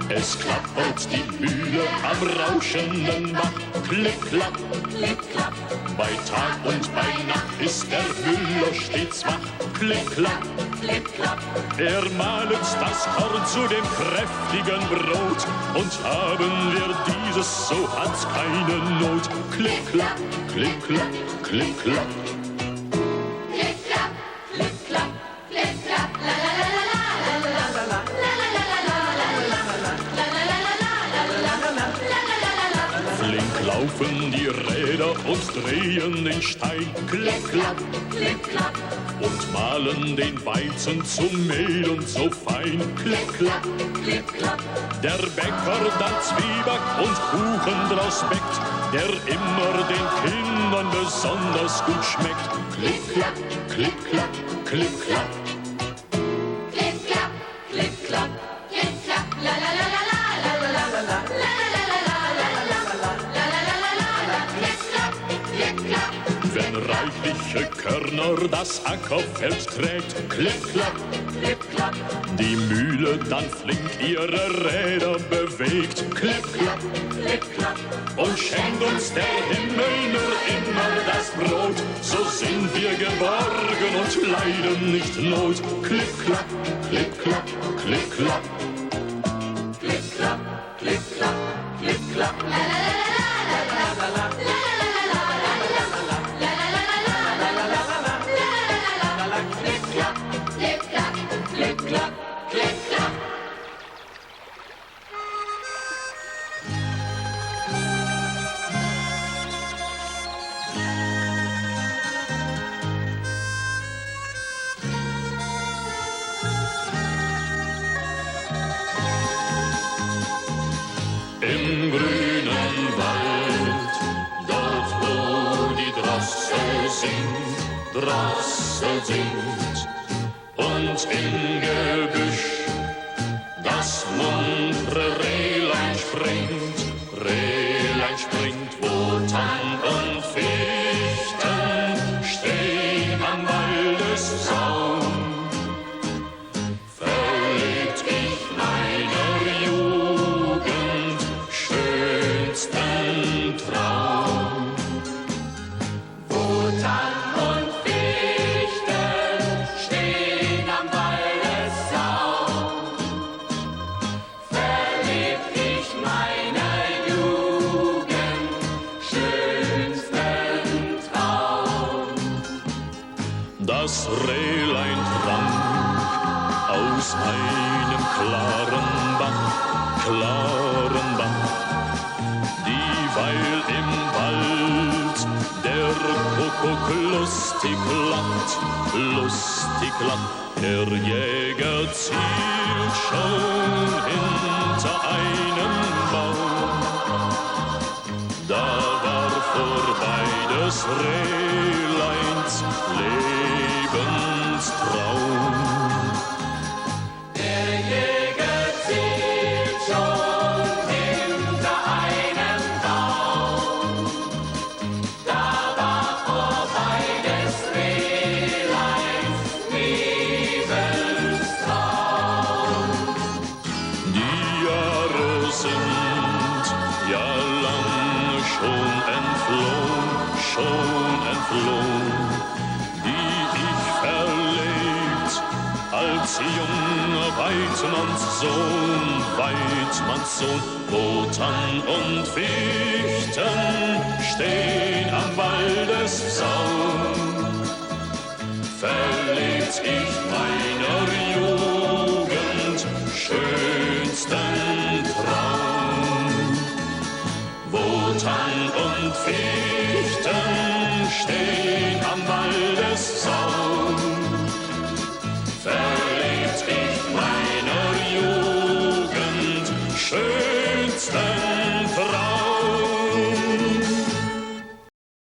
Es klappert die Mühle am rauschenden Bach, klipp, klapp, klipp, klapp. Bei Tag und bei Nacht ist der Müller stets wach, klipp, klapp, klipp, klapp. Er mahlet das Korn zu dem kräftigen Brot, und haben wir dieses, so hat's keine Not. Klipp, klapp, klipp, klapp, klipp, klapp. Laufen die Räder und drehen den Stein, klipp, klapp, klipp, klapp, und mahlen den Weizen zum Mehl und so fein, klipp, klapp, klipp, klapp. Der Bäcker dann Zwieback und Kuchen draus bäckt, der immer den Kindern besonders gut schmeckt, klipp, klapp, klipp, klapp, klipp, klapp. Klipp, klapp, klipp, klapp, klipp, klapp, la la la la la la la la la la. Wenn reichliche Körner das Ackerfeld trägt, klipp, klapp, klipp, klapp, die Mühle dann flink ihre Räder bewegt, klipp, klapp, klipp, klapp, und schenkt uns der Himmel nur immer das Brot, so sind wir geborgen und leiden nicht Not, klipp, klapp, klipp, klapp, klipp, klapp, klipp, klapp, klipp, klapp, klipp, klapp, la la la la la la la la. Im grünen Wald, dort wo die Drossel singt, und im Gebüsch das muntre Rehlein springt, wo Tann und Fichten stehen am Waldessaum. Verlebt ich meiner Jugend schönsten Traum, wo Tann und Fichten stehen am Waldessaum. Verlebt ich meiner Jugend schönsten Traum. Das Rehlein trank aus einem klaren Bach, dieweil im Wald der Kuckuck lustig lacht. Der Jäger zielt schon hinter einem Baum. Da war vorbei des Rehleins Lebenstraum. Die ich verlebt als junger Weidmannssohn, wo Tann und Fichten stehen am Waldessaum. Verlebt ich meiner Jugend schönsten Traum, wo Tann und Fichten stehen am Waldessaum.